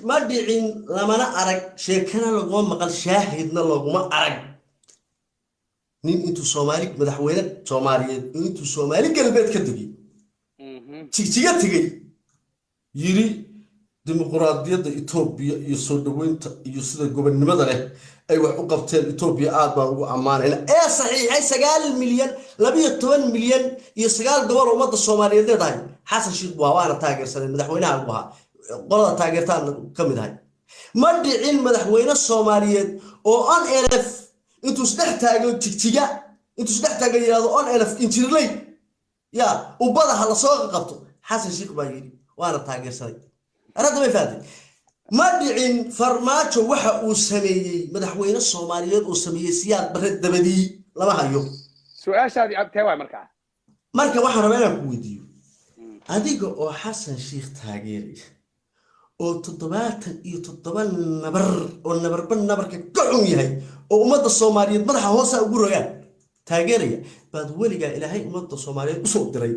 ما دعين لما أنا أرك شيكنا لقوم مقال شاهدنا لقوم أرك نين أنتو سومالي مدحوينك سومالي أنتو سومالي قلبت كدبي تيجي يري ديمقراطية إثيوبيا يسودوين يسود الجبنة له أيوة عقبتين إثيوبيا آدم وأمان هنا إيه صحيح هاي سجال مليون لبيه 8 مليون يسجال دول ومضى الصوماليين ده داي حسن شيخ بوها تاجر سنة مدحوينها بوها قرض تاجر تان كم ده مدعين مدحوين الصوماليين أو أن ألف أنتوا سدح تاجر تيجا أنتوا سدح تاجر يا أن ألف إنترلي يا وبعدها على صاغ قبته حسن شيخ بايري وأنا تاجر سنة أنا ما فادي مدعين فرماتشو وحا وسميي مدحوين الصوماليين وسميي سياد برد دبدي لما هيو سؤال شادي تاوي marka waxaan rabaa inaan ku weydiiyo adiga oo xasan sheekh taageeray oo 77 nabar oo nabarka ka xun yahay oo ummadda Soomaaliyeed madaxa hoos ugu rogaan taageeraya baad waliga ilaahay ummadda Soomaaliyeed u soo diray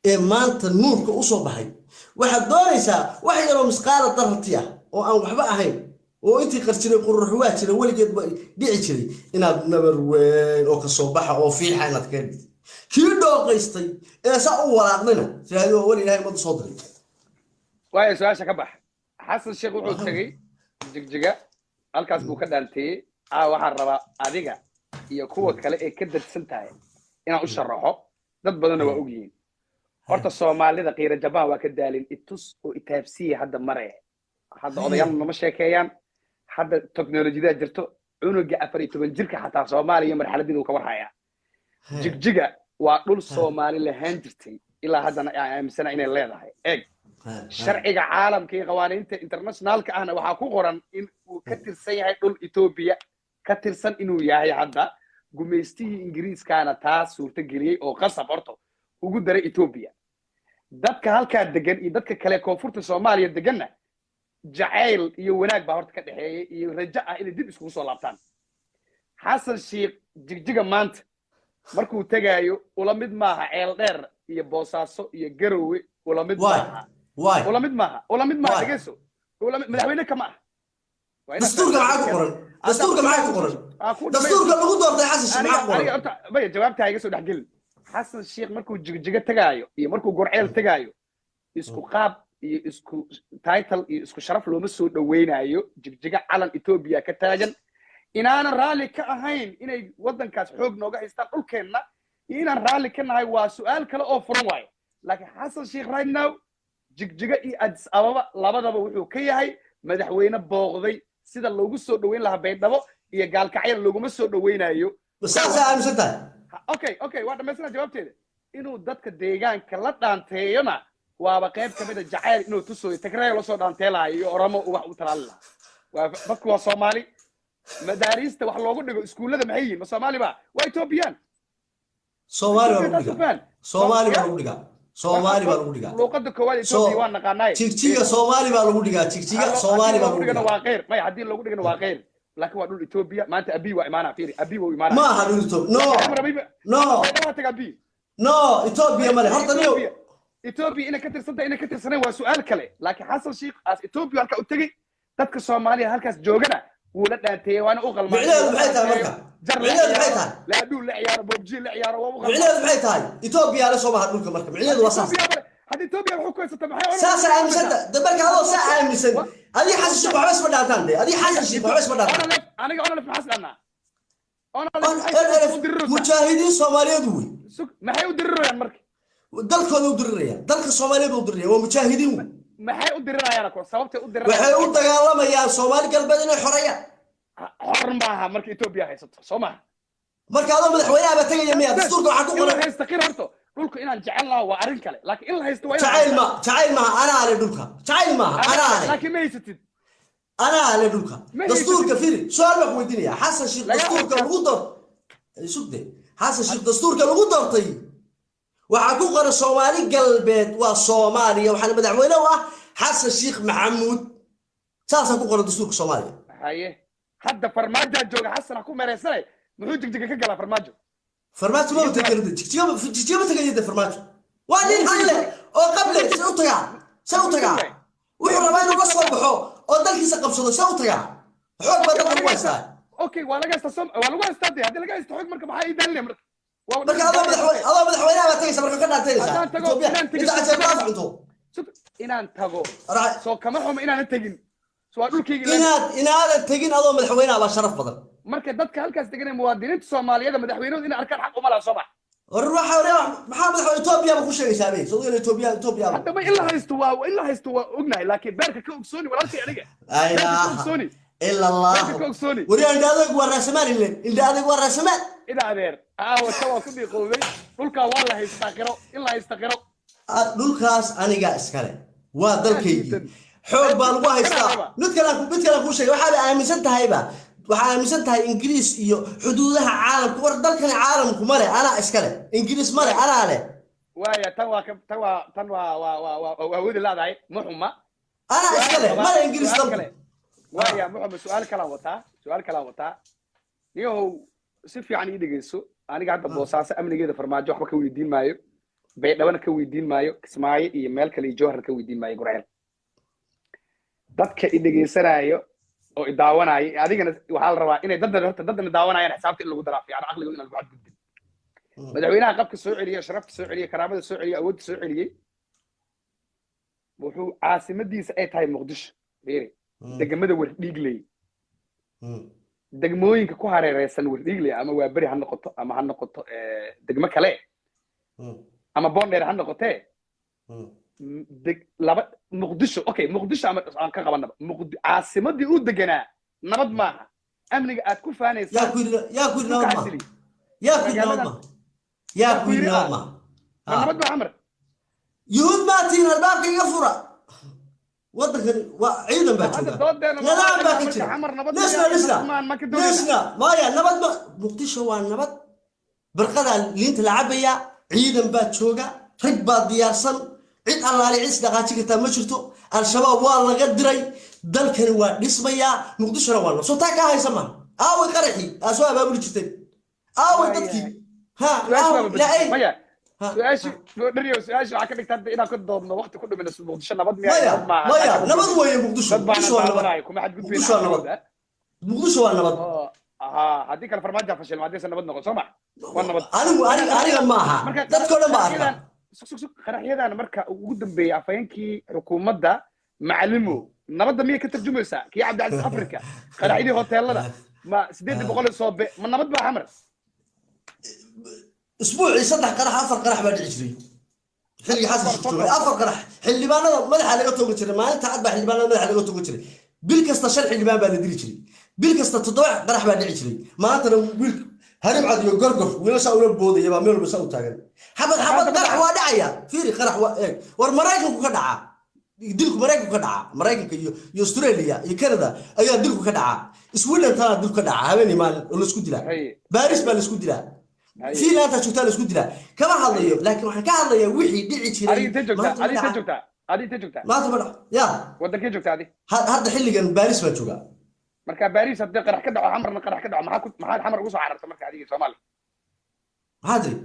ee maanta nuurka u soo baxay waxaad doonaysaa wax yar oo misqaala dartiya oo aan waxba ahayn oo intii qarjiray qurux waa jiray waligeed ba dhici jiray inaad nabar weyn oo ka soo baxa oo fiixa inaad ka dhigtay kii dhooqaystay ee saa u walaaqnina sidaayoo wali ilaahay ummadda soo diray waayo su'aasha ka bax xasan sheekh wuxuu tagay jigjiga halkaas buu ka dhaantay waxaan rabaa adiga iyo kuwa kale ee ka dadsan tahay inaan u sharaxo dad badan waa og yihiin horta Soomaalida qiira jabaan waa ka daalin itus oo itaabsiya hadda maray hadda odayaal ma sheekeeyaan hadda teknolojiyada jirto cunuga 14 jirka xataa Soomaaliya marxaladii uu ka warhaya jigjiga waa dhul Soomaali lahayn jirtay ilaa haddana aaminsan inay leedahay eeg sharciga caalamka iyo qawaaniinta internationalka ahna waxa ku qoran in uu ka tirsan yahay dhul Ethiopia ka tirsan inuu yahay hadda gumeystii Ingiriiskaana taas suurta geliyay oo qasab horto ugu daray Ethiopia dadka halka degan iyo dadka kale koonfurta Soomaaliya deganna jacayl iyo wanaag baa horta ka dhaxeeyay iyo rajo ah inay dib isku soo laabtaan xasan sheekh jigjiga maanta markuu tagaayo ula mid maaha ceel dheer iyo boosaaso iyo garowe ula mid maaha ula mid maaha dhageeso madaxweyne kama ah dastuurka maxaa ku qoran dastuurka lagu doortay xasan sheekh maxaa ku qoran bay jawaabta iga soo dhaxgelin xasan sheekh markuu jigjiga tagaayo iyo markuu gorceel tagaayo isku qaab iyo isku title iyo isku sharaf looma soo dhaweynayo jigjiga calan Ethiopia ka taagan inaan raali ka ahayn inay wadankaas xoog nooga haystaan dhulkeenna iyo inaan raali ka nahay waa su'aal kale oo furan waaye laakiin xasan sheekh right now jigjiga iyo Addis Ababa labadaba wuxuu ka yahay madaxweyne booqday sida loogu soo dhaweyn lahaa Baydhabo iyo gaalkacyo looguma soo dhaweynayo saasa aaminsantahay okay waa dhameysana jawaabteeda inuu dadka deegaanka la dhaanteeyona waaba qayb kamid ah jacayl inuu tusooyo Tigray la soo dhaanteelayo iyo Oromo wax u talaalna waa dadku waa Soomaali madaarista wax loogu dhigo iskuulada maxay yihiin Soomaali ba waa Ethiopian Soomaali baa lagu dhigaa luqadda koowaad Ethiopia waa naqaanay jigjiga Soomaali baa lagu dhigaa jigjiga Soomaali baa lagu dhigaa waa qeyr may hadii lagu dhigana waa qeyr laakiin waa dhul Ethiopia maanta abi waa imaana fiiri abi waa imaana ma aha dhul Ethiopia no Ethiopia male horta Ethiopia ina ka tirsanay waa su'aal kale laakiin xasan sheekh as Ethiopia halka u tagay dadka Soomaaliya halkaas joogana ولا دانتي وانا اغلى معلاد بحيتها مركا معلاد بحيتها لا دول لا عيار بوبجي لا عيار معلاد بحيتها ايثيوبيا لا صوبها دولك مركا معلاد وصاص هذه ايثيوبيا وحو كويسه تبعها ساسا امسد دبرك هذا ساعه امسد هذه حاسس شي بس بداتان دي هذه حاسس شي بس بداتان انا في حاسس انا مجاهدين صوماليين وي ما هي ودريان مركا دلكودو ودريان دلك صوماليين ودريان ومجاهدين ما هي ودريان كو سببته ودريان waxay u dagaalamayaan Soomaali galbeed inay xoreeyaan xornbaaha marka Ethiopia haysato Soomaa marka aad madaxweynaha tagay miyaa dastuurka waxa ku qoran haysta horto dhulku inaan jecel lahaa waa arin kale laakiin in la haysto waa jacayl ma ana ale dhulka jacayl ma ana ale laakiin ma haysatid ana ale dhulka dastuurka firi su'aal ma weydiinaya xasan sheekh dastuurka lagu door sugde xasan sheekh dastuurka lagu doortay waxa ku qoran Soomaali galbeed waa Soomaaliya waxa madaxweyne ah xasan sheekh maxamuud saasa ku qoran dastuurka Soomaaliya haye hadda farmaajo jooga xasan ku meeraysanay muxuu jigjiga ka galaa farmaajo ma tagay jigjiga ma tagay farmaajo waa nin halle oo qabla u tagaa سوتها وحنا ما نقص بحو او دلكيس قبسدو سوتها حق بدل الوسط اوكي ولا قاعد تصم ولا قاعد استدي هذا اللي قاعد يستحق مركب حي يدلي مركب marka adoo madaxweynaha ba tagaysa marka ka dhaataysa inta ajeeb la cunto inaan tago soo kama xumo inaan tagin soo dhulkayga inaad tagin adoo madaxweynaha la sharaf badan marka dadka halkaas degan muwaadiniinta Soomaaliyeed madaxweynahooda in arkaan xaq uma laha Soomaa waxa maxaa madaxweynaha Itoobiya ku sheegaysaa bay Soomaaliya Itoobiya hadda ma illa haysto waa ognahay laakiin beerka ka ogsooni walaalkay aniga ayna ogsooni illa Allah wariyan daadag waa raasamaal ilaa daadag waa raasamaal ida adeer waxa ku biqowday dhulka waa la haystaa qiro in la haysta qiro dhulkaas aniga iskale waa dalkaygi xoog baa lagu haystaa mid kale ku sheegay waxa la aaminsan tahay Ingiriis iyo xuduudaha caalamka war dalkan caalamku mare ana iskale Ingiriis mare ana leh waaya tan waa wadi laadahay muxuma ana iskale mare Ingiriis dalkan waaya muxuma su'aal kala wataa niyo si fiican ii dhigeyso aniga hadda boosaas amnigeeda farmaajo waxba ka weydiin maayo baydhawna ka weydiin maayo Kismaayo iyo meel kale iyo Jowhar ka weydiin maayo Gurceel dadka ii dhigeysanaayo oo daawanaayo adigana waxa la rabaa inay dadna daawanayaan xisaabta in lagu daraa fiican aqliga in lagu xadgudbin madaxweynaha qabka soo celiyo sharafta soo celiyo karaamada soo celiyo awoodda soo celiyay wuxuu caasimadiisa ay tahay Muqdisho beeri degmada Wardhiigley degmooyinka ku hareeraysan Wardhiigley ama waa bari ha noqoto degmo kale ama Boondheer ha noqotee laba Muqdisho okay Muqdisho ama aan ka qabanaba caasimadii uu deganaa nabad maaha amniga aad ku faanaysaa yaa ku nabad ma amr yuhud ma tiin albaabka iga fura waddankan waa ciidan baa jooga nadaam baa ka jira lisna maya nabad ma Muqdisho waa nabad barqada liinta la cabaya ciidan baa jooga rag baa diyaarsan cid allaali cis dhaqaaji kartaa ma jirto al-shabaab waa laga diray dalkani waa dhismaya Muqdishona waa soo taa ka haysa ma aaway qaraxi asoo abaabul jirtay aaway dadkii la ay maya su'aashi waxa ka dhigtaa inaan ka doodno waqti ku dhimanayso Muqdisho nabad maya nabad weeye Muqdisho kuma xad gudbeen Muqdisho waa nabad haddii kale farmaajo fashil ma hadii nabad noqon soo ma waa nabad aniga ma aha dadkoo dhan baa arka qaraxyadan marka ugu dambeeyay afayeenkii xukuumadda macalimo nabadda miyay ka tarjumaysaa kii Cabdi Afrika qaraxyadii hoteelada ma 800 soo be ma nabad baa xamar isbuucii 3 qarax 4 qarax baa dhici jiray xilli xasan joogay 4 qarax xildhibaanada madaxa laga toogo jiray maalinta cad baa xildhibaanada madaxa laga toogo jiray bil kasta 5 xildhibaan baa la diri jiray bil kasta 7 qarax baa dhici jiray maantana wiil هرب عاد يقرقر ويلسا ولا بودي يبا ميل بس او تاغن حبد قرح وا دعيا فيري قرح وا ايق ور مرايكن ku dhaca dilku maraykun ka dhaca maraykanka iyo Australia iyo Canada ayaa dilku ka dhaca Sweden taa dilku ka dhaca habeenii maal oo la isku dilaa Paris baa la isku dilaa Finland taa joogtaa la isku dilaa kama hadlayo laakiin waxaan ka hadlayaa wixii dhici jiray adii joogtaa maanta ma ya wadankee joogtaa adii hadda xilligan Paris baa joogaa marka Paris hadii qarax ka dhaco xamarna qarax ka dhaco maxaa xamar ugu soo cararta marka adiga Soomaali hadii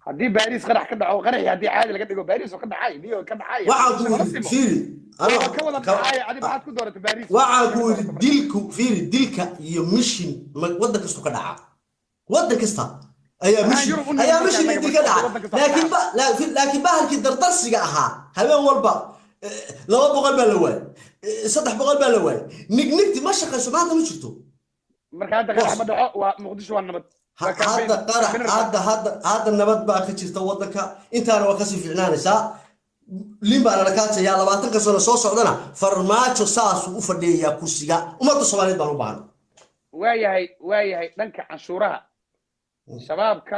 hadii Paris qarax ka dhaco qarax hadii caadi laga dhigo Paris oo ka dhacay biyo ka dhacay waxa ku fiiri ana ka wada dhacay adiga maxaad ku dooratay Paris waxa ku dilku fiiri dilka iyo mission wadan kasta ka dhaca wadan kasta ayaa mission dilka dhaca laakiin bahalkii dardarsiga ahaa habeen walba 200 baa la waay 300 baa la waay nignigti ma shaqayso maanta ma jirto marka hadda qarax ma dhaco waa Muqdisho waa nabad هذا النبات باقي jirta wadanka intaana waa ka sii fiicnaanaysa limbana la kaataya 20 sano soo socdana farmaajo saas u fadhiya kursiga umada Soomaaliyeed baan u baahan waayahay dhanka canshuuraha shabaabka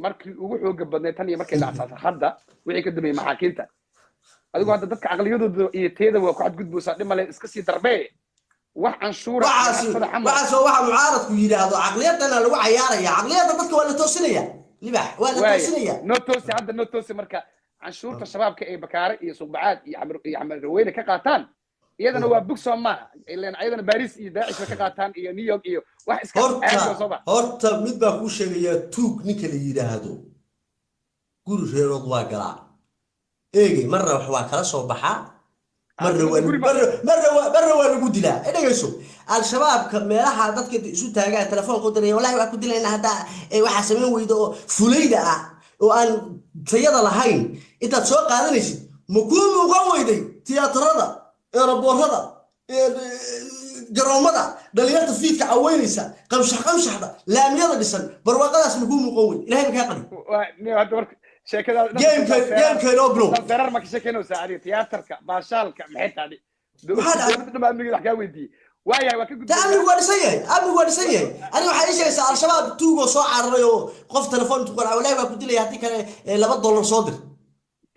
markii ugu xoog badnay tan iyo markay dhacday hadda wixii ka dambeeyay maxaakiinta adigu hadda dadka aqliyadooda iyo teeda waa ku xadgudboosa dhimale iska sii darbee wax canshuura waxa mucaaradku yiraahdo aqliyadana lagu cayaaraya aqliyada dadka waa la toosinaya libax waa la toosinaya no toosi marka canshuurta shabaabka ee bakaare iyo suuqbacaad iyo xamar weyne ka qaataan iyadana waa bug Soomaa ilaan ayadana Paris iyo Daacish ka qaataan iyo New York iyo wax iska horta mid baa ku sheegaya tuug ninka la yiraahdo guri reerood waa galaa eegay marna wax waa kala soo baxaa marna waa lagu dilaa dhageyso al-shabaabka meelaha dadka isu taagaan telefoonka u diraya wallahi waa ku dilayna hadda waxa sameyn weydo oo fulayda ah oo aan tayada lahayn intaad soo qaadanaysid ma ku muuqan weyday tiyaatarada eraboorada garoomada dhalinyarta fiidka caweynaysa qamshaxda laamiyada dhisan barwaaqadaas lagu muuqan wey ilaahay ka qali sheekada game no bro darar ma ka sheekayno saacadi tiyaatarka baashaalka maxay taadi dowladda amniga wax ka weydii waayahay waa ka gudbay amnigu waa dhisan yahay ani waxa ii sheegaysaa al-shabaab tuugo soo cararay oo qof telefoon ku qoray wallahi waa ku dilay hadii kale $2 soo dir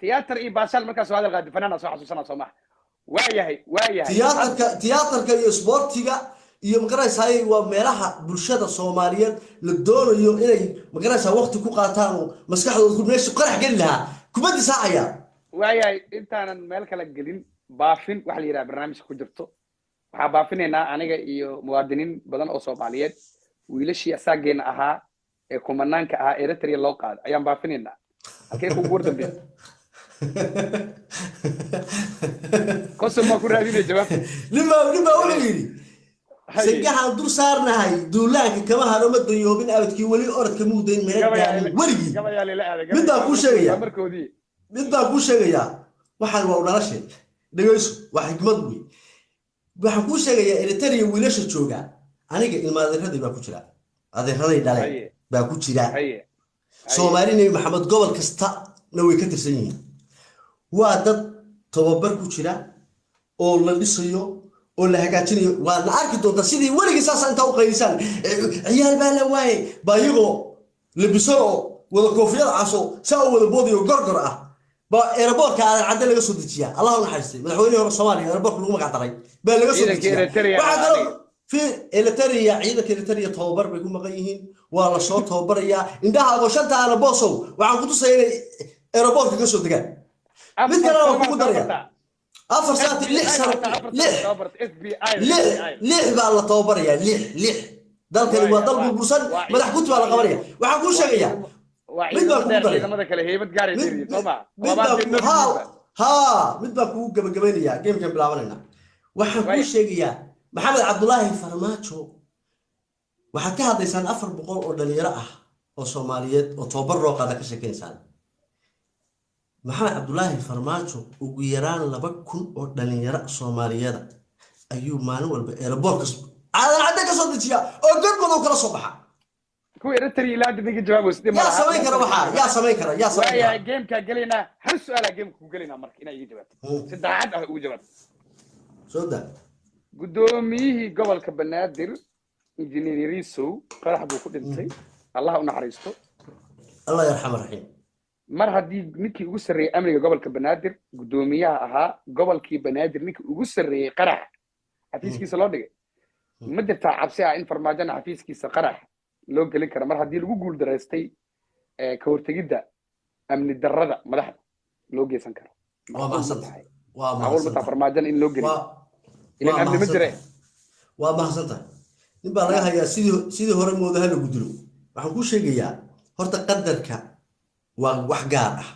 tiyaatar iyo baashaal markaas soo hadal qaadi fanaana soo xasuusana Soomaa waayahay tiyaatarka iyo sportiga iyo magaraysaay waa meelaha bulshada Soomaaliyeed la doonayo inay magaraysaa waqti ku qaataan oo maskaxdooda ku meesha qarax gali lahaa kubadda saacaya waayahay intaanan meel kala gelin baafin waxa la yiraahdaa barnaamijka ku jirto waxa baafinaynaa aniga iyo muwaadiniin badan oo Soomaaliyeed wiilashii asaageena ahaa ee kumanaanka ahaa Eritrea loo qaaday ayaan baafinaynaa halkee ku guurtambe قسم ما كنا هذين الجواب لما ولي سجها دور صارنا هاي دولانك كما هذا ما تيوبين أبدك ولي أرد كمودين من ولي كما يا لا بدأ كل شيء بدأ كل شيء واحد ولا شيء دقيس واحد مدوي واحد كل شيء اللي تري وليش تشوجا أنا قل ما هذا باكوشلا هذا يدالي باكوشلا سومالي محمد قبل كستا نوي كتر سنين waa dad tababar ku jira oo la dhisayo oo la hagaajinayo waa la arki doonta sidii wariga saas inta u qaylisan ciyaal baa la waayay baayigo labiso wada koofiyad caso saa wada boodiyo gorgor ah ba airportka aan cadde laga soo dejiya allah u naxariistay madaxweynaha hore Soomaaliya airportka lagu magac daray baa laga soo dejiya waxa kale fi Eritrea ciidanka Eritrea tababar bay ku maqan yihiin waa la soo tababaraya indhaha goshanta aan boosow waxaan ku tusayay airportka ka soo degaan مثل أنا بقول دريا أفر ساعة لح بالله توبر يا لح ذلك اللي هو ضرب البرسل ما راح كنت على قبرية وحكون شقيا مدبكو جبجبينيا جيم بلعبنا وحكون شقيا محمد عبد الله فرماتشو وحكى هذا إنسان أفر بقول أردني وصوماليات وتوبر روق هذا كشكل إنسان محمد عبد الله فرماتشو وغيران 2,000 oo dhalinyaro Soomaaliyeed ayuu maalin walba airportka cadda ka soo dejiya oo gurmad kala soo baxa ku Eritrea ilaad diga jawaab istii ma sameyn kara waxa yaa sameyn kara waa game-ka galina hal su'aal game ku galina marka inay iga jawaabto saddex ah ugu jawaab soo daa gudoomiyihii gobolka Banaadir injineer Riso qarax buu ku dhintay Allah u naxariisto Allah yarxam rahiim mar hadii ninkii ugu sareeyay amniga gobolka Banaadir gudoomiyaha ahaa gobolkii Banaadir ninkii ugu sareeyay qarax xafiiskiisa loo dhigay ma jirta cabsi ah in farmaajana xafiiskiisa qarax loo gelin karo mar hadii lagu guul dareystay ka hortagida amni darrada madaxda loo geesan karo waa mahadsantahay farmaajana in loo gelin ilaa amni ma jireen waa mahadsantahay nin baa laga hayaa sidii hore moodaha lagu dilo waxaan ku sheegayaa horta qadarka wax gaar ah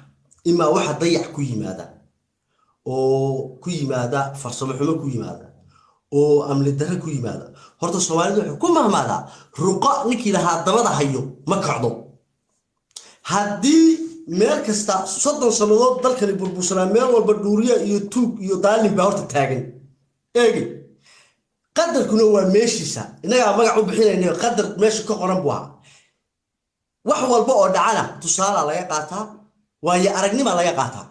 ima waxa dayac ku yimaada oo ku yimaada farsamo xumo ku yimaada oo amni darro ku yimaada horta Soomaalidu waxay ku mahmaada ruqa ninkii lahaa dabada hayo ma kacdo haddii meel kasta 30 sanadood dalkani burbursanaa meel walba dhuuriya iyo tuug iyo daalin baa horta taagan eegi qadarkuna waa meeshiisa inaga magac u bixinayna qadar meesha ka qoran buu ahaa wax walba oo dhacana tusaale laga qaataa waayo aragnimo laga qaataa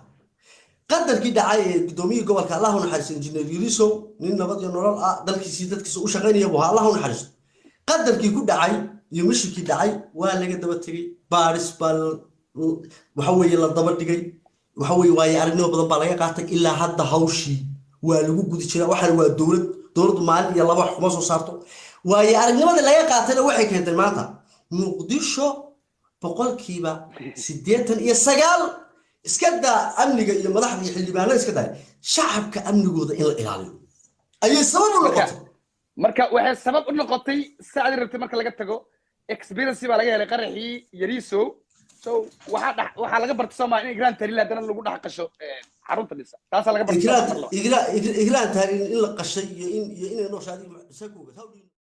qadarkii dhacay ee gudoomiyaha gobolka Allah u naxariisto injineer Riso nin nabad iyo nolol ah dalkiisa dadkiisa u shaqeynaya buu Allah u naxariisto qadarkii ku dhacay iyo mishkii dhacay waa laga daba tagay baaris bal waxa weeye la daba dhigay waxa weeye waayo aragnimo badan baa laga qaatay ilaa hadda hawshii waa lagu gudi jiraa waxa waa dawladdu maalin iyo laba wax kuma soo saarto waayo aragnimada laga qaatayna waxay keentay maanta Muqdisho boqolkiiba 89 iska daa amniga iyo madaxda iyo xildhibaanada iska daa shacabka amnigooda in la ilaaliyo ayay sabab u noqotay marka waxay sabab u noqotay saacad rabtay marka laga tago experience baa laga helay qaraxii Yariso so waxaa laga bartay Soomaaliya in Igraan Tahliil haddana lagu dhex qasho xarunta dhisa taasaa laga bartay إجراء تهرين إلا قشيء إن إنه شادي سكوت